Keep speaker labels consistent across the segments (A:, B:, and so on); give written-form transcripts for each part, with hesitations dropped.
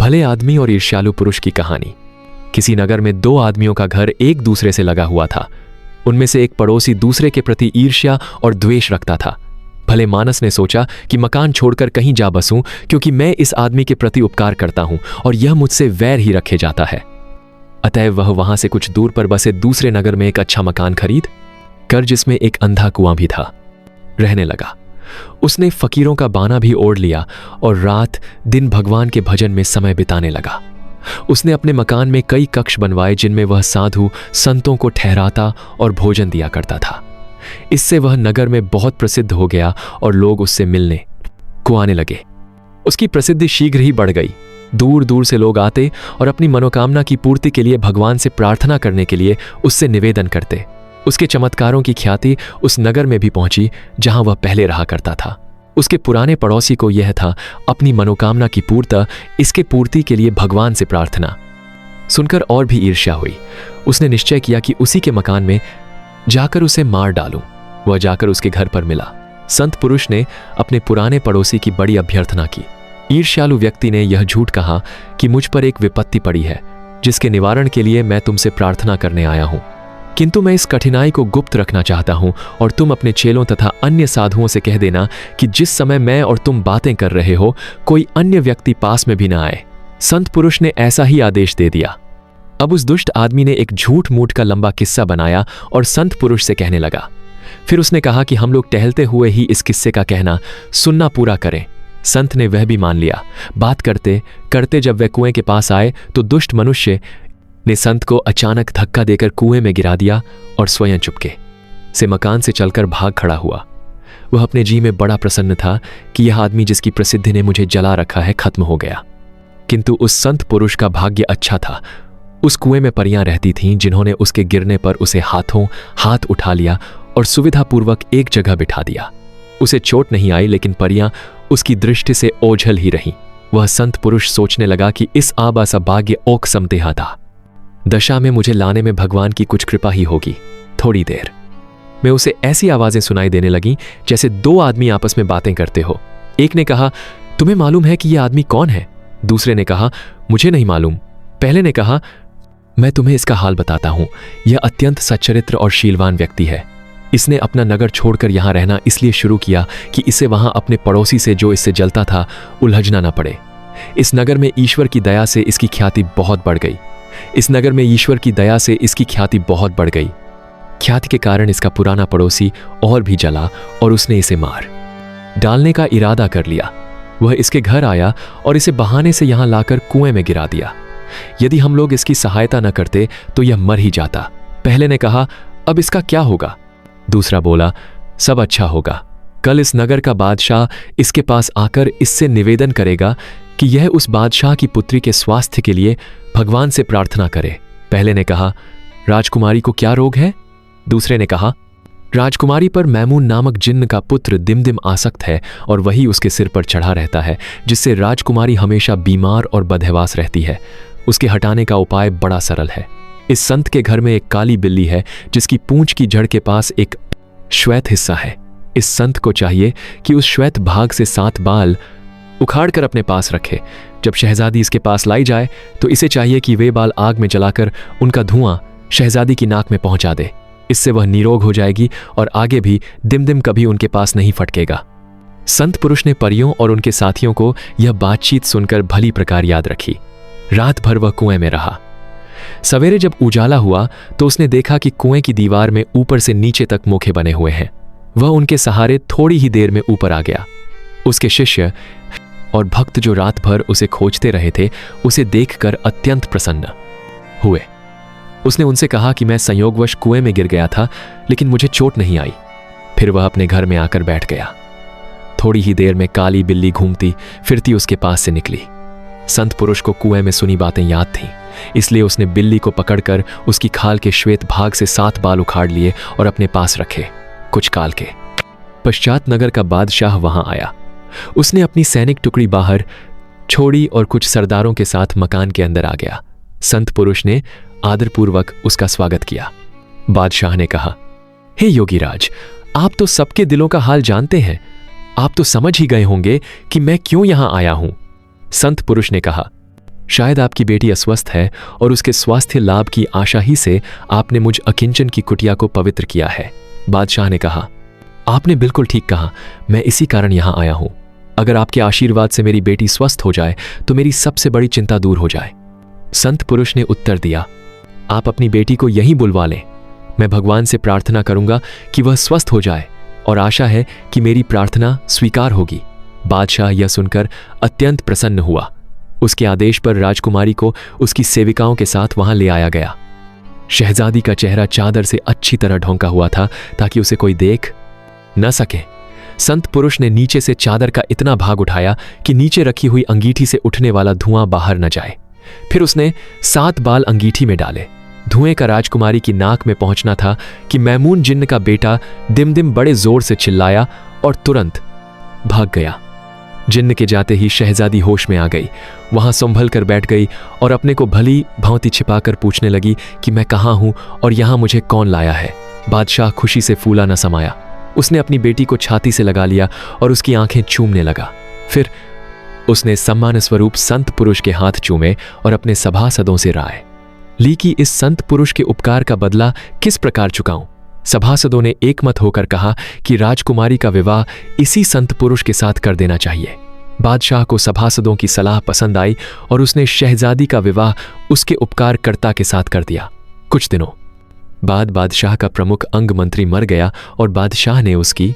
A: भले आदमी और ईर्ष्यालु पुरुष की कहानी। किसी नगर में दो आदमियों का घर एक दूसरे से लगा हुआ था। उनमें से एक पड़ोसी दूसरे के प्रति ईर्ष्या और द्वेष रखता था। भले मानस ने सोचा कि मकान छोड़कर कहीं जा बसूं, क्योंकि मैं इस आदमी के प्रति उपकार करता हूं और यह मुझसे वैर ही रखे जाता है। अतएव वह वहां से कुछ दूर पर बसे दूसरे नगर में एक अच्छा मकान खरीद कर, जिसमें एक अंधा कुआं भी था, रहने लगा। उसने फकीरों का बाना भी ओढ़ लिया और रात दिन भगवान के भजन में समय बिताने लगा। उसने अपने मकान में कई कक्ष बनवाए, जिनमें वह साधु संतों को ठहराता और भोजन दिया करता था। इससे वह नगर में बहुत प्रसिद्ध हो गया और लोग उससे मिलने को आने लगे। उसकी प्रसिद्धि शीघ्र ही बढ़ गई। दूर दूर से लोग आते और अपनी मनोकामना की पूर्ति के लिए भगवान से प्रार्थना करने के लिए उससे निवेदन करते। उसके चमत्कारों की ख्याति उस नगर में भी पहुंची जहां वह पहले रहा करता था। उसके पुराने पड़ोसी को यह था अपनी मनोकामना की इसके पूर्ति के लिए भगवान से प्रार्थना सुनकर और भी ईर्ष्या हुई। उसने निश्चय किया कि उसी के मकान में जाकर उसे मार डालूं। वह जाकर उसके घर पर मिला। संत पुरुष ने अपने पुराने पड़ोसी की बड़ी अभ्यर्थना की। ईर्ष्यालु व्यक्ति ने यह झूठ कहा कि मुझ पर एक विपत्ति पड़ी है, जिसके निवारण के लिए मैं तुमसे प्रार्थना करने आया हूं, किंतु मैं इस कठिनाई को गुप्त रखना चाहता हूं और तुम अपने चेलों तथा अन्य साधुओं से कह देना कि जिस समय मैं और तुम बातें कर रहे हो, कोई अन्य व्यक्ति पास में भी ना आए। संत पुरुष ने ऐसा ही आदेश दे दिया। अब उस दुष्ट आदमी ने एक झूठ मूठ का लंबा किस्सा बनाया और संत पुरुष से कहने लगा। फिर उसने कहा कि हम लोग टहलते हुए ही इस किस्से का कहना सुनना पूरा करें। संत ने वह भी मान लिया। बात करते करते जब वह कुएं के पास आए तो दुष्ट मनुष्य ने संत को अचानक धक्का देकर कुएं में गिरा दिया और स्वयं चुपके से मकान से चलकर भाग खड़ा हुआ। वह अपने जी में बड़ा प्रसन्न था कि यह आदमी जिसकी प्रसिद्धि ने मुझे जला रखा है खत्म हो गया। किंतु उस संत पुरुष का भाग्य अच्छा था। उस कुएं में परियां रहती थीं, जिन्होंने उसके गिरने पर उसे हाथ उठा लिया और सुविधापूर्वक एक जगह बिठा दिया। उसे चोट नहीं आई, लेकिन परियां उसकी दृष्टि से ओझल ही रहीं। वह संत पुरुष सोचने लगा कि इस आबासा भाग्य ओक समतेहा था दशा में मुझे लाने में भगवान की कुछ कृपा ही होगी। थोड़ी देर में उसे ऐसी आवाजें सुनाई देने लगीं जैसे दो आदमी आपस में बातें करते हो। एक ने कहा, तुम्हें मालूम है कि यह आदमी कौन है? दूसरे ने कहा, मुझे नहीं मालूम। पहले ने कहा, मैं तुम्हें इसका हाल बताता हूं। यह अत्यंत सच्चरित्र और शीलवान व्यक्ति है। इसने अपना नगर छोड़कर यहां रहना इसलिए शुरू किया कि इसे वहां अपने पड़ोसी से, जो इससे जलता था, उलझना न पड़े। इस नगर में ईश्वर की दया से इसकी ख्याति बहुत बढ़ गई। ख्याति के कारण इसका पुराना पड़ोसी और भी जला और उसने इसे मार डालने का इरादा कर लिया। वह इसके घर आया और इसे बहाने से यहां लाकर कुएं में गिरा दिया। यदि हम लोग इसकी सहायता न करते तो यह मर ही जाता। पहले ने कहा, अब इसका क्या होगा? दूसरा बोला, सब अच्छा होगा। कल इस नगर का बादशाह इसके पास आकर इससे निवेदन करेगा कि यह उस बादशाह की पुत्री के स्वास्थ्य के लिए भगवान से प्रार्थना करे। पहले ने कहा, राजकुमारी को क्या रोग है? दूसरे ने कहा, राजकुमारी पर मैमून नामक जिन्न का पुत्र दिमदिम आसक्त है और वही उसके सिर पर चढ़ा रहता है, जिससे राजकुमारी हमेशा बीमार और बदहवास रहती है। उसके हटाने का उपाय बड़ा सरल है। इस संत के घर में एक काली बिल्ली है, जिसकी पूंछ की जड़ के पास एक श्वेत हिस्सा है। इस संत को चाहिए कि उस श्वेत भाग से 7 बाल उखाड़कर अपने पास रखे। जब शहजादी इसके पास लाई जाए तो इसे चाहिए कि वे बाल आग में जलाकर उनका धुआं शहजादी की नाक में पहुंचा दे। इससे वह निरोग हो जाएगी और आगे भी दिमदिम कभी उनके पास नहीं फटकेगा। संत पुरुष ने परियों और उनके साथियों को यह बातचीत सुनकर भली प्रकार याद रखी। रात भर वह कुएं में रहा। सवेरे जब उजाला हुआ तो उसने देखा कि कुएं की दीवार में ऊपर से नीचे तक मोखे बने हुए हैं। वह उनके सहारे थोड़ी ही देर में ऊपर आ गया। उसके शिष्य और भक्त जो रात भर उसे खोजते रहे थे, उसे देखकर अत्यंत प्रसन्न हुए। उसने उनसे कहा कि मैं संयोगवश कुएं में गिर गया था, लेकिन मुझे चोट नहीं आई। फिर वह अपने घर में आकर बैठ गया। थोड़ी ही देर में काली बिल्ली घूमती फिरती उसके पास से निकली। संत पुरुष को कुएं में सुनी बातें याद थीं, इसलिए उसने बिल्ली को पकड़कर उसकी खाल के श्वेत भाग से 7 बाल उखाड़ लिए और अपने पास रखे। कुछ काल के पश्चात नगर का बादशाह वहां आया। उसने अपनी सैनिक टुकड़ी बाहर छोड़ी और कुछ सरदारों के साथ मकान के अंदर आ गया। संत पुरुष ने आदरपूर्वक उसका स्वागत किया। बादशाह ने कहा, हे योगीराज, आप तो सबके दिलों का हाल जानते हैं। आप तो समझ ही गए होंगे कि मैं क्यों यहां आया हूं। संत पुरुष ने कहा, शायद आपकी बेटी अस्वस्थ है और उसके स्वास्थ्य लाभ की आशा ही से आपने मुझ अकिंचन की कुटिया को पवित्र किया है। बादशाह ने कहा, आपने बिल्कुल ठीक कहा, मैं इसी कारण यहां आया हूं। अगर आपके आशीर्वाद से मेरी बेटी स्वस्थ हो जाए तो मेरी सबसे बड़ी चिंता दूर हो जाए। संत पुरुष ने उत्तर दिया, आप अपनी बेटी को यहीं बुलवा लें। मैं भगवान से प्रार्थना करूंगा कि वह स्वस्थ हो जाए और आशा है कि मेरी प्रार्थना स्वीकार होगी। बादशाह यह सुनकर अत्यंत प्रसन्न हुआ। उसके आदेश पर राजकुमारी को उसकी सेविकाओं के साथ वहां ले आया गया। शहजादी का चेहरा चादर से अच्छी तरह ढोंका हुआ था ताकि उसे कोई देख न सके। संत पुरुष ने नीचे से चादर का इतना भाग उठाया कि नीचे रखी हुई अंगीठी से उठने वाला धुआं बाहर न जाए। फिर उसने 7 बाल अंगीठी में डाले। धुएं का राजकुमारी की नाक में पहुंचना था कि मैमून जिन्न का बेटा दिमदिम बड़े जोर से चिल्लाया और तुरंत भाग गया। जिन्न के जाते ही शहजादी होश में आ गई। वहां संभल कर बैठ गई और अपने को भली भांति छिपाकर पूछने लगी कि मैं कहां हूं और यहां मुझे कौन लाया है। बादशाह खुशी से फूला न समाया। उसने अपनी बेटी को छाती से लगा लिया और उसकी आंखें चूमने लगा। फिर उसने सम्मान स्वरूप संत पुरुष के हाथ चूमे और अपने सभासदों से राय ली कि इस संत पुरुष के उपकार का बदला किस प्रकार चुकाऊं। सभासदों ने एकमत होकर कहा कि राजकुमारी का विवाह इसी संत पुरुष के साथ कर देना चाहिए। बादशाह को सभासदों की सलाह पसंद आई और उसने शहजादी का विवाह उसके उपकारकर्ता के साथ कर दिया। कुछ दिनों बाद बादशाह का प्रमुख अंग मंत्री मर गया और बादशाह ने उसकी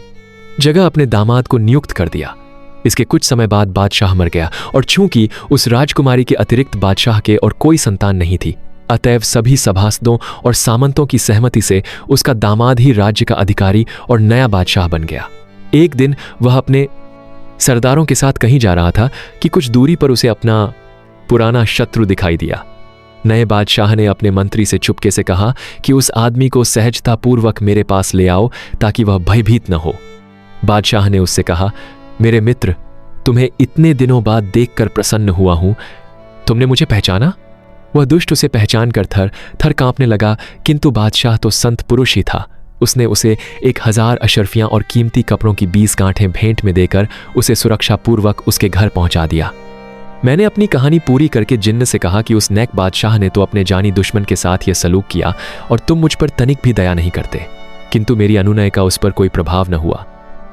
A: जगह अपने दामाद को नियुक्त कर दिया। इसके कुछ समय बाद बादशाह मर गया और चूंकि उस राजकुमारी के अतिरिक्त बादशाह के और कोई संतान नहीं थी, अतएव सभी सभासदों और सामंतों की सहमति से उसका दामाद ही राज्य का अधिकारी और नया बादशाह बन गया। एक दिन वह अपने सरदारों के साथ कहीं जा रहा था कि कुछ दूरी पर उसे अपना पुराना शत्रु दिखाई दिया। नए बादशाह ने अपने मंत्री से चुपके से कहा कि उस आदमी को सहजतापूर्वक मेरे पास ले आओ ताकि वह भयभीत न हो। बादशाह ने उससे कहा, मेरे मित्र, तुम्हें इतने दिनों बाद देखकर प्रसन्न हुआ हूं। तुमने मुझे पहचाना? वह दुष्ट उसे पहचान कर थर थर कांपने लगा, किंतु बादशाह तो संत पुरुष ही था। उसने उसे 1000 अशर्फियां और कीमती कपड़ों की 20 गांठें भेंट में देकर उसे सुरक्षापूर्वक उसके घर पहुंचा दिया। मैंने अपनी कहानी पूरी करके जिन्न से कहा कि उस नेक बादशाह ने तो अपने जानी दुश्मन के साथ यह सलूक किया और तुम मुझ पर तनिक भी दया नहीं करते, किंतु मेरी अनुनय का उस पर कोई प्रभाव न हुआ।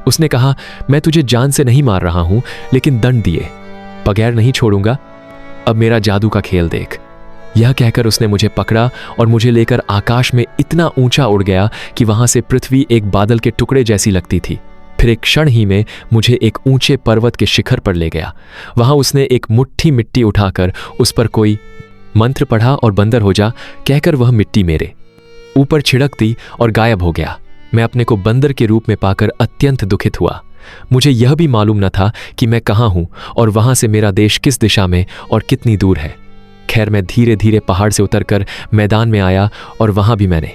A: उसने कहा, मैं तुझे जान से नहीं मार रहा हूं, लेकिन दंड दिए बगैर नहीं छोड़ूंगा। अब मेरा जादू का खेल देख। यह कहकर उसने मुझे पकड़ा और मुझे लेकर आकाश में इतना ऊंचा उड़ गया कि वहां से पृथ्वी एक बादल के टुकड़े जैसी लगती थी। फिर एक क्षण ही में मुझे एक ऊंचे पर्वत के शिखर पर ले गया। वहां उसने एक मुट्ठी मिट्टी उठाकर उस पर कोई मंत्र पढ़ा और बंदर हो जा कहकर वह मिट्टी मेरे ऊपर छिड़क दी और गायब हो गया। मैं अपने को बंदर के रूप में पाकर अत्यंत दुखित हुआ। मुझे यह भी मालूम न था कि मैं कहाँ हूं और वहां से मेरा देश किस दिशा में और कितनी दूर है। खैर, मैं धीरे धीरे पहाड़ से उतरकर मैदान में आया और वहां भी मैंने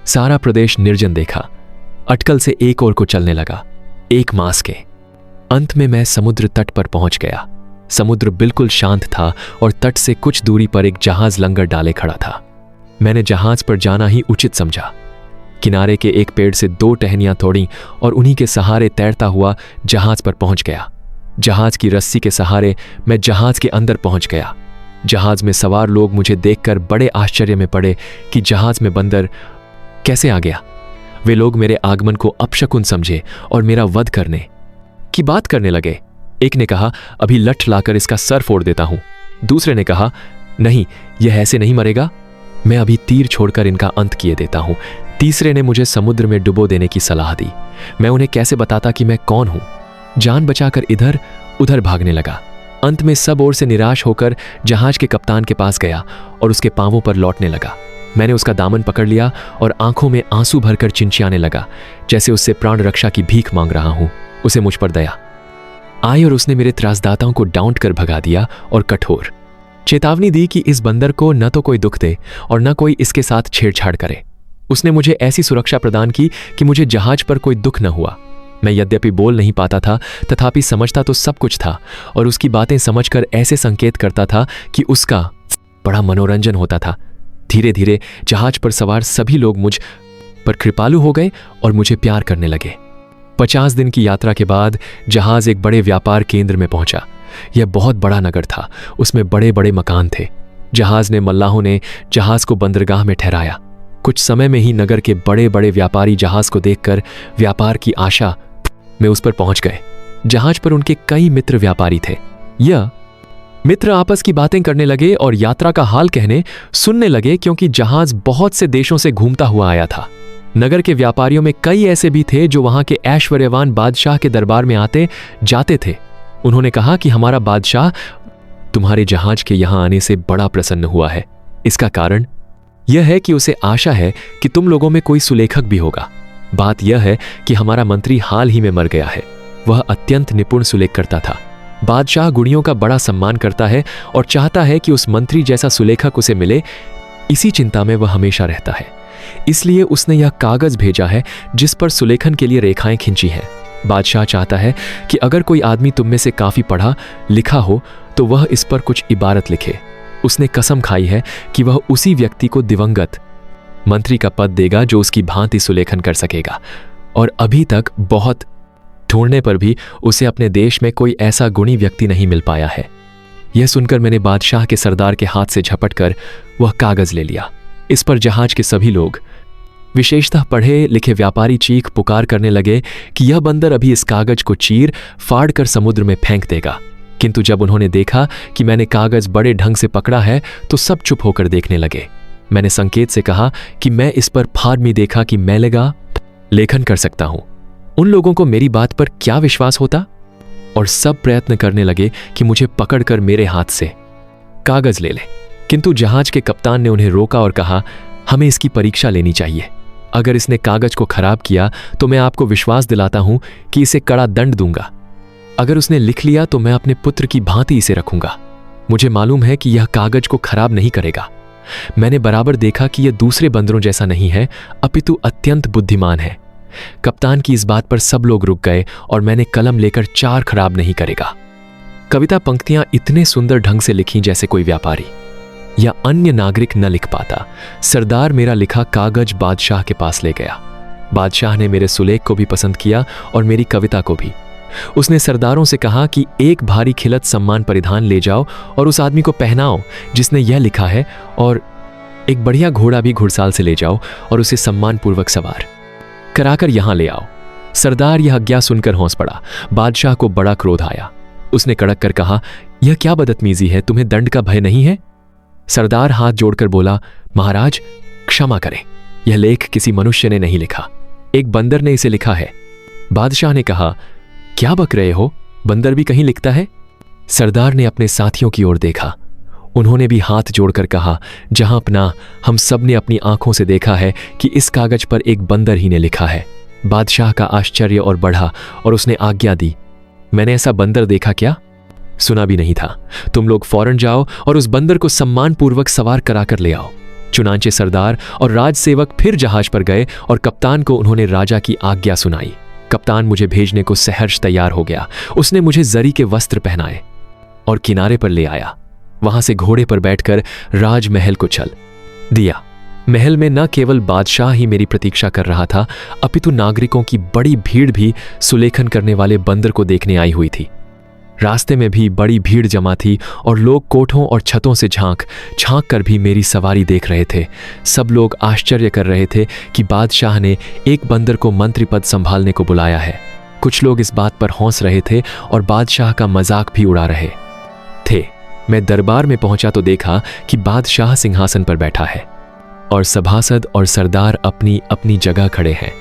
A: सारा प्रदेश निर्जन देखा। अटकल से एक ओर को चलने लगा। 1 मास के अंत में मैं समुद्र तट पर पहुंच गया। समुद्र बिल्कुल शांत था और तट से कुछ दूरी पर एक जहाज लंगर डाले खड़ा था। मैंने जहाज पर जाना ही उचित समझा। किनारे के एक पेड़ से 2 टहनियां तोड़ी और उन्हीं के सहारे तैरता हुआ जहाज पर पहुंच गया। जहाज की रस्सी के सहारे मैं जहाज के अंदर पहुंच गया। जहाज में सवार लोग मुझे देखकर बड़े आश्चर्य में पड़े कि जहाज में बंदर कैसे आ गया। वे लोग मेरे आगमन को अपशकुन समझे और मेरा वध करने की बात करने लगे। एक ने कहा, अभी लठ लाकर इसका सर फोड़ देता हूं। दूसरे ने कहा, नहीं, यह ऐसे नहीं मरेगा, मैं अभी तीर छोड़कर इनका अंत किए देता हूं। तीसरे ने मुझे समुद्र में डुबो देने की सलाह दी। मैं उन्हें कैसे बताता कि मैं कौन हूं। जान बचाकर इधर उधर भागने लगा। अंत में सब ओर से निराश होकर जहाज के कप्तान के पास गया और उसके पांवों पर लौटने लगा। मैंने उसका दामन पकड़ लिया और आंखों में आंसू भरकर चिंचियाने लगा, जैसे उससे प्राण रक्षा की भीख मांग रहा हूं। उसे मुझ पर दया आई और उसने मेरे त्रासदाताओं को डांट कर भगा दिया और कठोर चेतावनी दी कि इस बंदर को न तो कोई दुख दे और न कोई इसके साथ छेड़छाड़ करे। उसने मुझे ऐसी सुरक्षा प्रदान की कि मुझे जहाज पर कोई दुख न हुआ। मैं यद्यपि बोल नहीं पाता था, तथापि समझता तो सब कुछ था और उसकी बातें समझकर ऐसे संकेत करता था कि उसका बड़ा मनोरंजन होता था। धीरे धीरे जहाज पर सवार सभी लोग मुझ पर कृपालु हो गए और मुझे प्यार करने लगे। 50 दिन की यात्रा के बाद जहाज एक बड़े व्यापार केंद्र में पहुंचा। यह बहुत बड़ा नगर था, उसमें बड़े बड़े मकान थे। जहाज ने मल्लाहों ने जहाज को बंदरगाह में ठहराया। कुछ समय में ही नगर के बड़े बड़े व्यापारी जहाज को देखकर व्यापार की आशा में उस पर पहुंच गए। जहाज पर उनके कई मित्र व्यापारी थे। यह मित्र आपस की बातें करने लगे और यात्रा का हाल कहने सुनने लगे, क्योंकि जहाज बहुत से देशों से घूमता हुआ आया था। नगर के व्यापारियों में कई ऐसे भी थे जो वहां के ऐश्वर्यवान बादशाह के दरबार में आते जाते थे। उन्होंने कहा कि हमारा बादशाह तुम्हारे जहाज के यहां आने से बड़ा प्रसन्न हुआ है। इसका कारण यह है कि उसे आशा है कि तुम लोगों में कोई सुलेखक भी होगा। बात यह है कि हमारा मंत्री हाल ही में मर गया है। वह अत्यंत निपुण सुलेख करता था। बादशाह गुणियों का बड़ा सम्मान करता है और चाहता है कि उस मंत्री जैसा सुलेखक उसे मिले। इसी चिंता में वह हमेशा रहता है। इसलिए उसने यह कागज भेजा है जिस पर सुलेखन के लिए रेखाएं खींची हैं। बादशाह चाहता है कि अगर कोई आदमी तुम में से काफी पढ़ा लिखा हो तो वह इस पर कुछ इबारत लिखे। उसने कसम खाई है कि वह उसी व्यक्ति को दिवंगत मंत्री का पद देगा जो उसकी भांति सुलेखन कर सकेगा। और अभी तक बहुत ढूंढने पर भी उसे अपने देश में कोई ऐसा गुणी व्यक्ति नहीं मिल पाया है। यह सुनकर मैंने बादशाह के सरदार के हाथ से झपटकर वह कागज ले लिया। इस पर जहाज के सभी लोग, विशेषतः पढ़े लिखे व्यापारी, चीख पुकार करने लगे कि यह बंदर अभी इस कागज को चीर फाड़ कर समुद्र में फेंक देगा। किंतु जब उन्होंने देखा कि मैंने कागज बड़े ढंग से पकड़ा है तो सब चुप होकर देखने लगे। मैंने संकेत से कहा कि मैं इस पर फार्मी देखा कि मैं लगा लेखन कर सकता हूं। उन लोगों को मेरी बात पर क्या विश्वास होता? और सब प्रयत्न करने लगे कि मुझे पकड़कर मेरे हाथ से कागज ले ले। किंतु जहाज के कप्तान ने उन्हें रोका और कहा, हमें इसकी परीक्षा लेनी चाहिए। अगर इसने कागज को खराब किया तो मैं आपको विश्वास दिलाता हूं कि इसे कड़ा दंड दूंगा। अगर उसने लिख लिया तो मैं अपने पुत्र की भांति इसे रखूंगा। मुझे मालूम है कि यह कागज को खराब नहीं करेगा। मैंने बराबर देखा कि यह दूसरे बंदरों जैसा नहीं है, अपितु अत्यंत बुद्धिमान है। कप्तान की इस बात पर सब लोग रुक गए और मैंने कलम लेकर 4 खराब नहीं करेगा। कविता पंक्तियां इतने सुंदर ढंग से लिखी जैसे कोई व्यापारी या अन्य नागरिक न लिख पाता। सरदार मेरा लिखा कागज बादशाह के पास ले गया। बादशाह ने मेरे सुलेख को भी पसंद किया और मेरी कविता को भी। उसने सरदारों से कहा कि एक भारी खिलत सम्मान परिधान ले जाओ और उस आदमी को पहनाओ जिसने यह लिखा है, और एक बढ़िया घोड़ा भी घुड़साल से ले जाओ और उसे सम्मानपूर्वक सवार कराकर यहां ले आओ। सरदार यह आज्ञा सुनकर हौंस पड़ा। बादशाह को बड़ा क्रोध आया। उसने कड़क कर कहा, यह क्या बदतमीजी है? तुम्हें दंड का भय नहीं है? सरदार हाथ जोड़कर बोला, महाराज क्षमा करें, यह लेख किसी मनुष्य ने नहीं लिखा, एक बंदर ने इसे लिखा है। बादशाह ने कहा, क्या बक रहे हो? बंदर भी कहीं लिखता है? सरदार ने अपने साथियों की ओर देखा। उन्होंने भी हाथ जोड़कर कहा, जहां अपना हम सब ने अपनी आंखों से देखा है कि इस कागज पर एक बंदर ही ने लिखा है। बादशाह का आश्चर्य और बढ़ा और उसने आज्ञा दी, मैंने ऐसा बंदर देखा क्या? सुना भी नहीं था। तुम लोग फौरन जाओ और उस बंदर को सम्मानपूर्वक सवार कराकर ले आओ। चुनांचे सरदार और राजसेवक फिर जहाज पर गए और कप्तान को उन्होंने राजा की आज्ञा सुनाई। कप्तान मुझे भेजने को सहर्ष तैयार हो गया। उसने मुझे जरी के वस्त्र पहनाए और किनारे पर ले आया। वहां से घोड़े पर बैठकर राजमहल को चल दिया। महल में न केवल बादशाह ही मेरी प्रतीक्षा कर रहा था, अपितु नागरिकों की बड़ी भीड़ भी सुलेखन करने वाले बंदर को देखने आई हुई थी। रास्ते में भी बड़ी भीड़ जमा थी और लोग कोठों और छतों से झांक कर भी मेरी सवारी देख रहे थे। सब लोग आश्चर्य कर रहे थे कि बादशाह ने एक बंदर को मंत्री पद संभालने को बुलाया है। कुछ लोग इस बात पर हंस रहे थे और बादशाह का मजाक भी उड़ा रहे थे। मैं दरबार में पहुंचा तो देखा कि बादशाह सिंहासन पर बैठा है और सभासद और सरदार अपनी अपनी जगह खड़े हैं।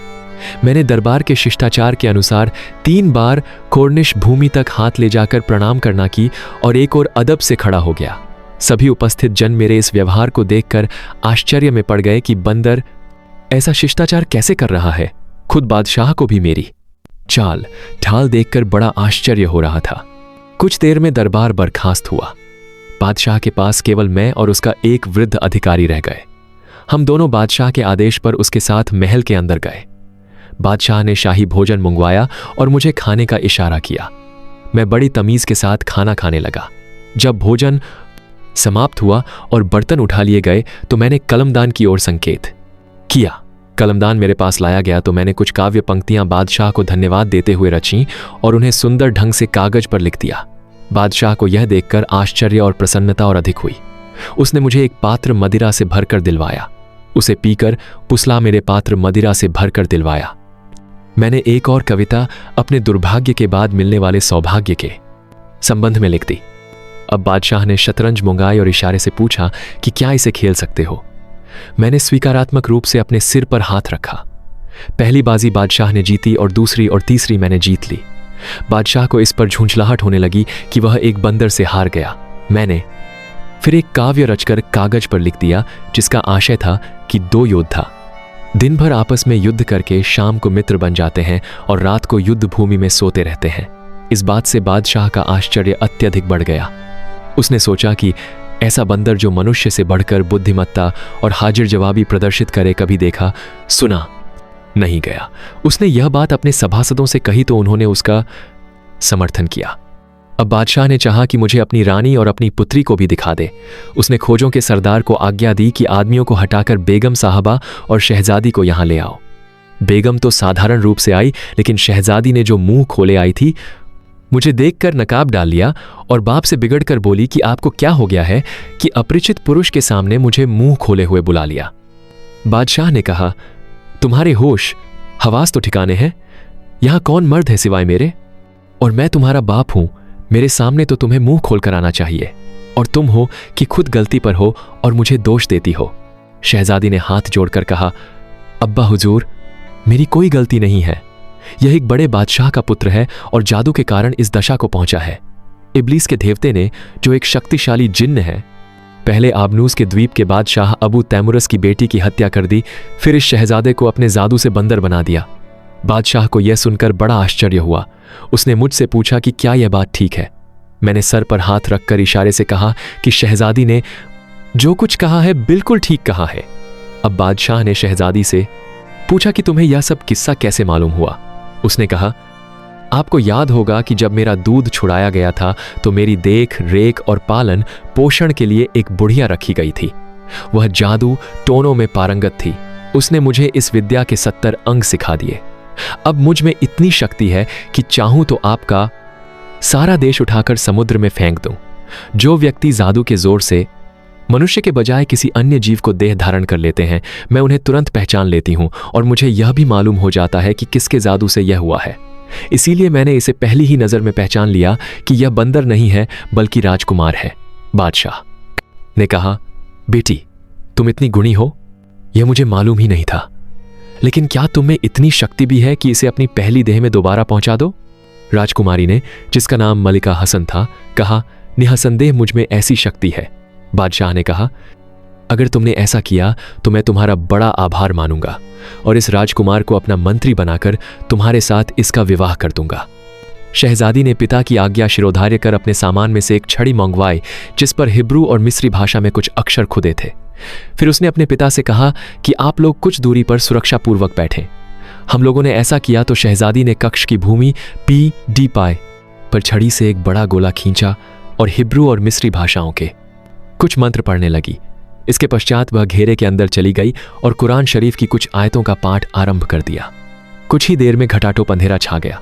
A: मैंने दरबार के शिष्टाचार के अनुसार 3 बार कोर्निश भूमि तक हाथ ले जाकर प्रणाम करना की और एक और अदब से खड़ा हो गया। सभी उपस्थित जन मेरे इस व्यवहार को देखकर आश्चर्य में पड़ गए कि बंदर ऐसा शिष्टाचार कैसे कर रहा है। खुद बादशाह को भी मेरी चाल ढाल देखकर बड़ा आश्चर्य हो रहा था। कुछ देर में दरबार बर्खास्त हुआ। बादशाह के पास केवल मैं और उसका एक वृद्ध अधिकारी रह गए। हम दोनों बादशाह के आदेश पर उसके साथ महल के अंदर गए। बादशाह ने शाही भोजन मंगवाया और मुझे खाने का इशारा किया। मैं बड़ी तमीज के साथ खाना खाने लगा। जब भोजन समाप्त हुआ और बर्तन उठा लिए गए तो मैंने कलमदान की ओर संकेत किया। कलमदान मेरे पास लाया गया तो मैंने कुछ काव्य पंक्तियां बादशाह को धन्यवाद देते हुए रचीं और उन्हें सुंदर ढंग से कागज पर लिख दिया। बादशाह को यह देखकर आश्चर्य और प्रसन्नता और अधिक हुई। उसने मुझे एक पात्र मदिरा से भरकर दिलवाया। उसे पीकर पुसला मेरे पात्र मदिरा से भरकर दिलवाया। मैंने एक और कविता अपने दुर्भाग्य के बाद मिलने वाले सौभाग्य के संबंध में लिख दी। अब बादशाह ने शतरंज मंगाई और इशारे से पूछा कि क्या इसे खेल सकते हो। मैंने स्वीकारात्मक रूप से अपने सिर पर हाथ रखा। पहली बाजी बादशाह ने जीती और दूसरी और तीसरी मैंने जीत ली। बादशाह को इस पर झुंझलाहट होने लगी कि वह एक बंदर से हार गया। मैंने फिर एक काव्य रचकर कागज पर लिख दिया, जिसका आशय था कि दो योद्धा दिन भर आपस में युद्ध करके शाम को मित्र बन जाते हैं और रात को युद्ध भूमि में सोते रहते हैं। इस बात से बादशाह का आश्चर्य अत्यधिक बढ़ गया। उसने सोचा कि ऐसा बंदर जो मनुष्य से बढ़कर बुद्धिमत्ता और हाजिर जवाबी प्रदर्शित करे कभी देखा सुना नहीं गया। उसने यह बात अपने सभासदों से कही तो उन्होंने उसका समर्थन किया। अब बादशाह ने चाहा कि मुझे अपनी रानी और अपनी पुत्री को भी दिखा दे। उसने खोजों के सरदार को आज्ञा दी कि आदमियों को हटाकर बेगम साहबा और शहजादी को यहां ले आओ। बेगम तो साधारण रूप से आई, लेकिन शहजादी ने जो मुंह खोले आई थी, मुझे देखकर नकाब डाल लिया और बाप से बिगड़कर बोली कि आपको क्या हो गया है कि अपरिचित पुरुष के सामने मुझे मुंह खोले हुए बुला लिया। बादशाह ने कहा, तुम्हारे होश हवास तो ठिकाने हैं? यहां कौन मर्द है सिवाय मेरे? और मैं तुम्हारा बाप हूं। मेरे सामने तो तुम्हें मुंह खोलकर आना चाहिए, और तुम हो कि खुद गलती पर हो और मुझे दोष देती हो। शहजादी ने हाथ जोड़कर कहा, अब्बा हुजूर, मेरी कोई गलती नहीं है। यह एक बड़े बादशाह का पुत्र है और जादू के कारण इस दशा को पहुंचा है। इब्लीस के देवते ने, जो एक शक्तिशाली जिन्न है, पहले आबनूस के द्वीप के बादशाह अबू तैमुरस की बेटी की हत्या कर दी, फिर इस शहजादे को अपने जादू से बंदर बना दिया। बादशाह को यह सुनकर बड़ा आश्चर्य हुआ। उसने मुझसे पूछा कि क्या यह बात ठीक है। मैंने सर पर हाथ रखकर इशारे से कहा कि शहजादी ने जो कुछ कहा है बिल्कुल ठीक कहा है। अब बादशाह ने शहजादी से पूछा कि तुम्हें यह सब किस्सा कैसे मालूम हुआ। उसने कहा, आपको याद होगा कि जब मेरा दूध छुड़ाया गया था तो मेरी देख रेख और पालन पोषण के लिए एक बुढ़िया रखी गई थी। वह जादू टोनों में पारंगत थी। उसने मुझे इस विद्या के 70 अंग सिखा दिए। अब मुझ में इतनी शक्ति है कि चाहूं तो आपका सारा देश उठाकर समुद्र में फेंक दूं। जो व्यक्ति जादू के जोर से मनुष्य के बजाय किसी अन्य जीव को देह धारण कर लेते हैं, मैं उन्हें तुरंत पहचान लेती हूं और मुझे यह भी मालूम हो जाता है कि किसके जादू से यह हुआ है। इसीलिए मैंने इसे पहली ही नजर में पहचान लिया कि यह बंदर नहीं है बल्कि राजकुमार है। बादशाह ने कहा, बेटी, तुम इतनी गुणी हो, यह मुझे मालूम ही नहीं था। लेकिन क्या तुम में इतनी शक्ति भी है कि इसे अपनी पहली देह में दोबारा पहुंचा दो? राजकुमारी ने, जिसका नाम मलिका हसन था, कहा, निःसंदेह मुझ में ऐसी शक्ति है। बादशाह ने कहा, अगर तुमने ऐसा किया तो मैं तुम्हारा बड़ा आभार मानूंगा और इस राजकुमार को अपना मंत्री बनाकर तुम्हारे साथ इसका विवाह कर दूंगा। शहजादी ने पिता की आज्ञा शिरोधार्य कर अपने सामान में से एक छड़ी मंगवाई, जिस पर हिब्रू और मिस्री भाषा में कुछ अक्षर खुदे थे। फिर उसने अपने पिता से कहा कि आप लोग कुछ दूरी पर सुरक्षापूर्वक बैठें। हम लोगों ने ऐसा किया तो शहजादी ने कक्ष की भूमि P.D. पाए पर छड़ी से एक बड़ा गोला खींचा और हिब्रू और मिस्री भाषाओं के कुछ मंत्र पढ़ने लगी। इसके पश्चात वह घेरे के अंदर चली गई और कुरान शरीफ की कुछ आयतों का पाठ आरंभ कर दिया। कुछ ही देर में घटाटोप अंधेरा छा गया।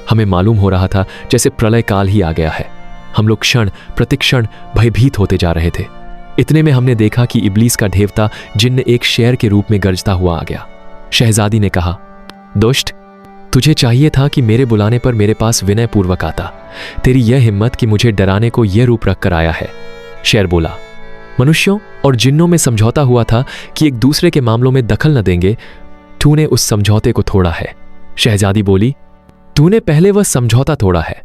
A: हमें मालूम हो रहा था जैसे प्रलय काल ही आ गया है। हम लोग क्षण प्रतिक्षण भयभीत होते जा रहे थे। इतने में हमने देखा कि इब्लीस का देवता जिन्न एक शेर के रूप में गरजता हुआ आ गया। शहजादी ने कहा, दुष्ट, तुझे चाहिए था कि मेरे बुलाने पर मेरे पास विनय पूर्वक आता। तेरी यह हिम्मत कि मुझे डराने को यह रूप रखकर आया है। शेर बोला, मनुष्यों और जिन्नों में समझौता हुआ था कि एक दूसरे के मामलों में दखल न देंगे। तूने उस समझौते को तोड़ा है। शहजादी बोली, तूने पहले वह समझौता तोड़ा है।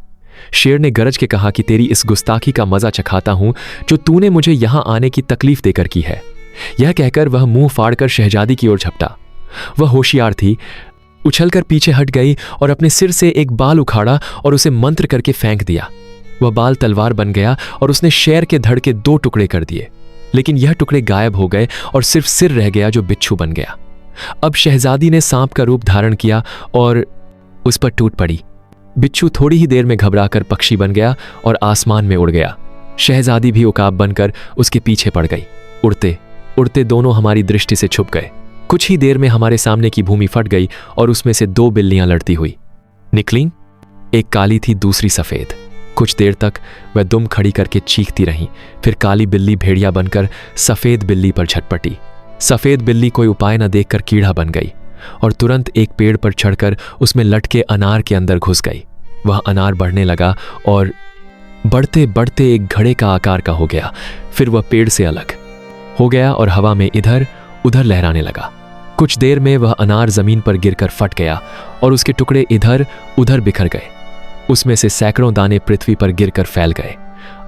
A: शेर ने गरज के कहा कि तेरी इस गुस्ताखी का मजा चखाता हूं जो तूने मुझे यहां आने की तकलीफ देकर की है। यह कहकर वह मुंह फाड़कर शहजादी की ओर झपटा। वह होशियार थी, उछलकर पीछे हट गई और अपने सिर से एक बाल उखाड़ा और उसे मंत्र करके फेंक दिया। वह बाल तलवार बन गया और उसने शेर के धड़ के 2 टुकड़े कर दिए, लेकिन यह टुकड़े गायब हो गए और सिर्फ सिर रह गया जो बिच्छू बन गया। अब शहजादी ने सांप का रूप धारण किया और उस पर टूट पड़ी। बिच्छू थोड़ी ही देर में घबराकर पक्षी बन गया और आसमान में उड़ गया। शहजादी भी उकाब बनकर उसके पीछे पड़ गई। उड़ते उड़ते दोनों हमारी दृष्टि से छुप गए। कुछ ही देर में हमारे सामने की भूमि फट गई और उसमें से 2 बिल्लियां लड़ती हुई निकलीं। एक काली थी, दूसरी सफेद। कुछ देर तक वह दुम खड़ी करके चीखती रही। फिर काली बिल्ली भेड़िया बनकर सफेद बिल्ली पर झटपटी। सफेद बिल्ली कोई उपाय न देखकर कीड़ा बन गई और तुरंत एक पेड़ पर चढ़कर उसमें लटके अनार के अंदर घुस गई। वह अनार बढ़ने लगा और बढ़ते बढ़ते एक घड़े का आकार का हो गया। फिर वह पेड़ से अलग हो गया और हवा में इधर उधर लहराने लगा। कुछ देर में वह अनार जमीन पर गिरकर फट गया और उसके टुकड़े इधर उधर बिखर गए। उसमें से सैकड़ों दाने पृथ्वी पर गिरकर फैल गए।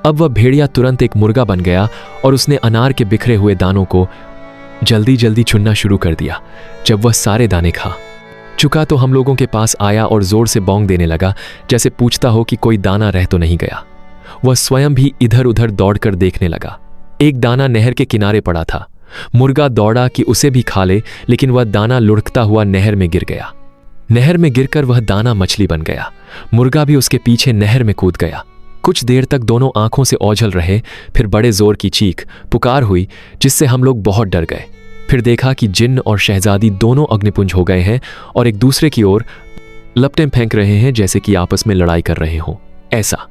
A: अब वह भेड़िया तुरंत एक मुर्गा बन गया और उसने अनार के बिखरे हुए दानों को जल्दी जल्दी चुनना शुरू कर दिया। जब वह सारे दाने खा चुका तो हम लोगों के पास आया और जोर से बौंग देने लगा, जैसे पूछता हो कि कोई दाना रह तो नहीं गया। वह स्वयं भी इधर उधर दौड़कर देखने लगा। एक दाना नहर के किनारे पड़ा था। मुर्गा दौड़ा कि उसे भी खा ले, लेकिन वह दाना लुढ़कता हुआ नहर में गिर गया। नहर में गिरकर वह दाना मछली बन गया। मुर्गा भी उसके पीछे नहर में कूद गया। कुछ देर तक दोनों आंखों से ओझल रहे। फिर बड़े जोर की चीख पुकार हुई, जिससे हम लोग बहुत डर गए। फिर देखा कि जिन्न और शहजादी दोनों अग्निपुंज हो गए हैं और एक दूसरे की ओर लपटें फेंक रहे हैं, जैसे कि आपस में लड़ाई कर रहे हों। ऐसा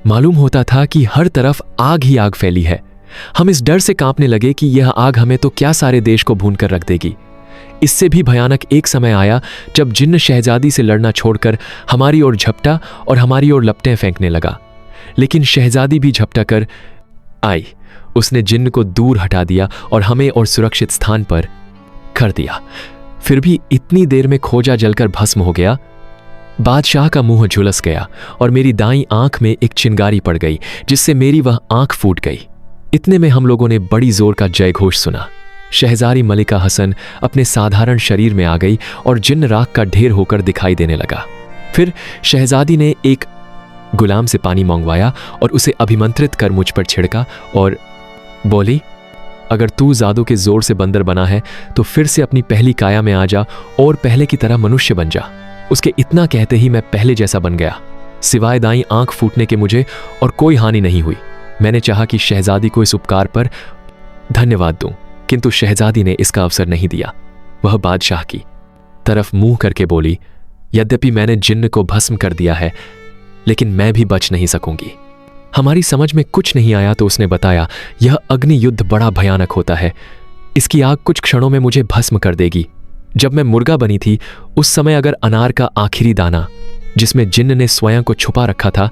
A: मालूम होता था कि हर तरफ आग ही आग फैली है। हम इस डर से कांपने लगे कि यह आग हमें तो क्या सारे देश को भून कर रख देगी। इससे भी भयानक एक समय आया जब जिन्न शहजादी से लड़ना छोड़कर हमारी ओर झपटा और हमारी ओर लपटें फेंकने लगा। लेकिन शहजादी भी झपटा कर आई। उसने जिन्न को दूर हटा दिया और हमें और सुरक्षित स्थान पर कर दिया। फिर भी इतनी देर में खोजा जलकर भस्म हो गया। बादशाह का मुंह झुलस गया और मेरी दाईं आंख में एक चिंगारी पड़ गई, जिससे मेरी वह आंख फूट गई। इतने में हम लोगों ने बड़ी जोर का जय घोष सुना। शहजादी मलिका हसन अपने साधारण शरीर में आ गई और जिन्न राख का ढेर होकर दिखाई देने लगा। फिर शहजादी ने एक गुलाम से पानी मंगवाया और उसे अभिमंत्रित कर मुझ पर छिड़का और बोली, अगर तू जादू के जोर से बंदर बना है तो फिर से अपनी पहली काया में आ जा और पहले की तरह मनुष्य बन जा। उसके इतना कहते ही मैं पहले जैसा बन गया। सिवाय दाईं आंख फूटने के मुझे और कोई हानि नहीं हुई। मैंने चाहा कि शहजादी को इस उपकार पर धन्यवाद दूं, किंतु शहजादी ने इसका अवसर नहीं दिया। वह बादशाह की तरफ मुंह करके बोली, यद्यपि मैंने जिन्न को भस्म कर दिया है, लेकिन मैं भी बच नहीं सकूंगी। हमारी समझ में कुछ नहीं आया तो उसने बताया, यह अग्नि युद्ध बड़ा भयानक होता है। इसकी आग कुछ क्षणों में मुझे भस्म कर देगी। जब मैं मुर्गा बनी थी उस समय अगर अनार का आखिरी दाना, जिसमें जिन्न ने स्वयं को छुपा रखा था,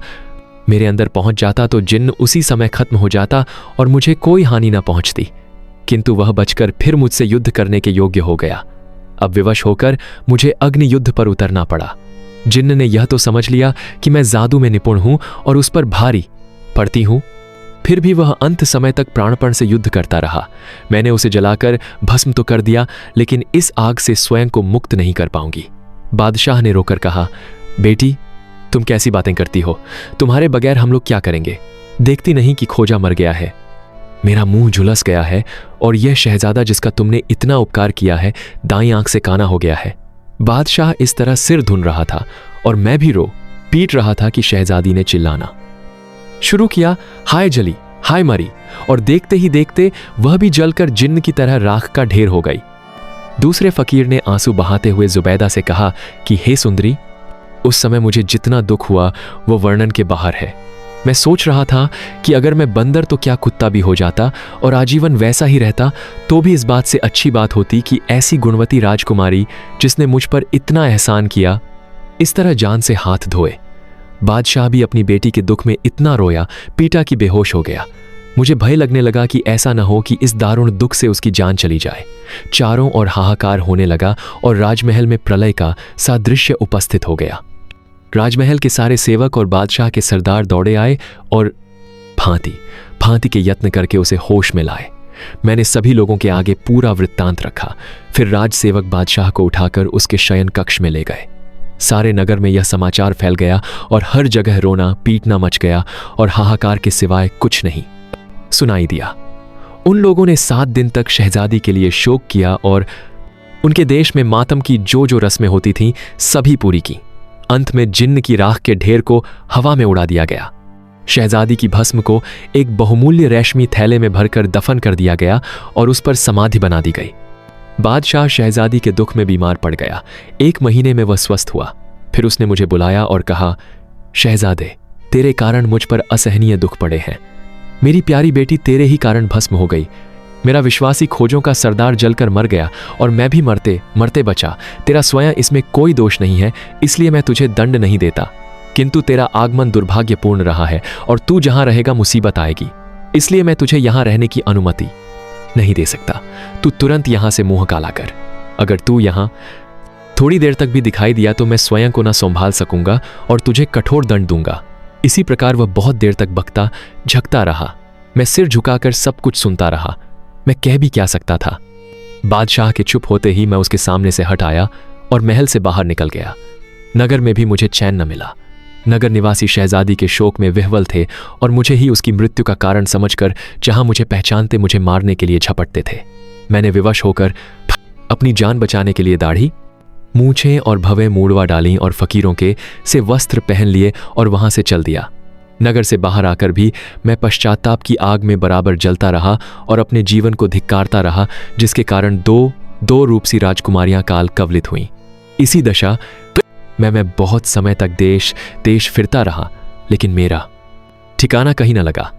A: मेरे अंदर पहुंच जाता तो जिन्न उसी समय खत्म हो जाता और मुझे कोई हानि न पहुंचती। किंतु वह बचकर फिर मुझसे युद्ध करने के योग्य हो गया। अब विवश होकर मुझे अग्नि युद्ध पर उतरना पड़ा। जिन्न ने यह तो समझ लिया कि मैं जादू में निपुण हूं और उस पर भारी पड़ती हूं। फिर भी वह अंत समय तक प्राणपण से युद्ध करता रहा। मैंने उसे जलाकर भस्म तो कर दिया, लेकिन इस आग से स्वयं को मुक्त नहीं कर पाऊंगी। बादशाह ने रोकर कहा, बेटी तुम कैसी बातें करती हो? तुम्हारे बगैर हम लोग क्या करेंगे? देखती नहीं कि खोजा मर गया है। मेरा मुंह झुलस गया है और यह शहजादा जिसका तुमने इतना उपकार किया है दाईं आंख से काना हो गया है। बादशाह इस तरह सिर धुन रहा था और मैं भी रो पीट रहा था कि शहजादी ने चिल्लाना शुरू किया, हाय जली, हाय मरी, और देखते ही देखते वह भी जलकर जिन्न की तरह राख का ढेर हो गई। दूसरे फकीर ने आंसू बहाते हुए जुबैदा से कहा कि हे सुंदरी, उस समय मुझे जितना दुख हुआ वो वर्णन के बाहर है। मैं सोच रहा था कि अगर मैं बंदर तो क्या कुत्ता भी हो जाता और आजीवन वैसा ही रहता तो भी इस बात से अच्छी बात होती कि ऐसी गुणवती राजकुमारी जिसने मुझ पर इतना एहसान किया, इस तरह जान से हाथ धोए। बादशाह भी अपनी बेटी के दुख में इतना रोया पीटा कि बेहोश हो गया। मुझे भय लगने लगा कि ऐसा न हो कि इस दारुण दुख से उसकी जान चली जाए। चारों ओर हाहाकार होने लगा और राजमहल में प्रलय का सादृश्य उपस्थित हो गया। राजमहल के सारे सेवक और बादशाह के सरदार दौड़े आए और भांति भांति के यत्न करके उसे होश में लाए। मैंने सभी लोगों के आगे पूरा वृत्तांत रखा। फिर राजसेवक बादशाह को उठाकर उसके शयन कक्ष में ले गए। सारे नगर में यह समाचार फैल गया और हर जगह रोना पीटना मच गया और हाहाकार के सिवाय कुछ नहीं सुनाई दिया। उन लोगों ने 7 दिन तक शहजादी के लिए शोक किया और उनके देश में मातम की जो जो रस्में होती थीं सभी पूरी की। अंत में जिन्न की राख के ढेर को हवा में उड़ा दिया गया। शहजादी की भस्म को एक बहुमूल्य रेशमी थैले में भरकर दफन कर दिया गया और उस पर समाधि बना दी गई। बादशाह शहजादी के दुख में बीमार पड़ गया। 1 महीने में वह स्वस्थ हुआ। फिर उसने मुझे बुलाया और कहा, शहजादे तेरे कारण मुझ पर असहनीय दुख पड़े हैं। मेरी प्यारी बेटी तेरे ही कारण भस्म हो गई। मेरा विश्वासी खोजों का सरदार जलकर मर गया और मैं भी मरते मरते बचा। तेरा स्वयं इसमें कोई दोष नहीं है, इसलिए मैं तुझे दंड नहीं देता, किंतु तेरा आगमन दुर्भाग्यपूर्ण रहा है और तू जहां रहेगा मुसीबत आएगी, इसलिए मैं तुझे यहां रहने की अनुमति नहीं दे सकता। तू तुरंत यहां से मुंह काला कर। अगर तू यहां थोड़ी देर तक भी दिखाई दिया तो मैं स्वयं को न संभाल सकूंगा और तुझे कठोर दंड दूंगा। इसी प्रकार वह बहुत देर तक बकता झकता रहा। मैं सिर झुकाकर सब कुछ सुनता रहा। मैं कह भी क्या सकता था। बादशाह के चुप होते ही मैं उसके सामने से हट आया और महल से बाहर निकल गया। नगर में भी मुझे चैन न मिला। नगर निवासी शहजादी के शोक में विह्वल थे और मुझे ही उसकी मृत्यु का कारण समझकर जहां मुझे पहचानते मुझे मारने के लिए झपटते थे। मैंने विवश होकर अपनी जान बचाने के लिए दाढ़ी, मूछें और भवें मूड़वा डाली और फकीरों के से वस्त्र पहन लिए और वहां से चल दिया। नगर से बाहर आकर भी मैं पश्चाताप की आग में बराबर जलता रहा और अपने जीवन को धिक्कारता रहा, जिसके कारण दो रूपसी राजकुमारियां काल कवलित हुईं। इसी दशा मैं बहुत समय तक देश फिरता रहा, लेकिन मेरा ठिकाना कहीं न लगा।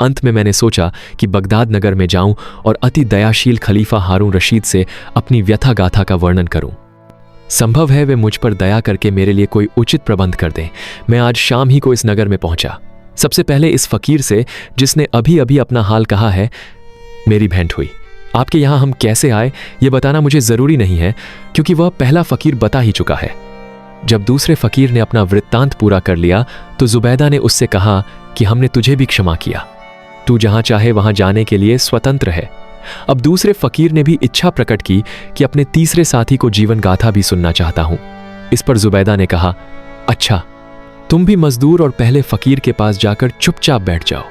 A: अंत में मैंने सोचा कि बगदाद नगर में जाऊं और अति दयाशील खलीफा हारून रशीद से अपनी व्यथा गाथा का वर्णन करूं। संभव है वे मुझ पर दया करके मेरे लिए कोई उचित प्रबंध कर दें। मैं आज शाम ही को इस नगर में पहुंचा। सबसे पहले इस फकीर से, जिसने अभी अभी अपना हाल कहा है, मेरी भेंट हुई। आपके यहां हम कैसे आए ये बताना मुझे जरूरी नहीं है, क्योंकि वह पहला फकीर बता ही चुका है। जब दूसरे फकीर ने अपना वृत्तांत पूरा कर लिया तो जुबैदा ने उससे कहा कि हमने तुझे भी क्षमा किया, तू जहां चाहे वहां जाने के लिए स्वतंत्र है। अब दूसरे फकीर ने भी इच्छा प्रकट की कि अपने तीसरे साथी को जीवन गाथा भी सुनना चाहता हूं। इस पर जुबैदा ने कहा, अच्छा, तुम भी मजदूर और पहले फकीर के पास जाकर चुपचाप बैठ जाओ।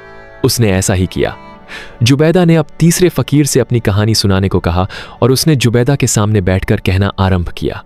A: उसने ऐसा ही किया। जुबैदा ने अब तीसरे फकीर से अपनी कहानी सुनाने को कहा और उसने जुबैदा के सामने बैठकर कहना आरंभ किया।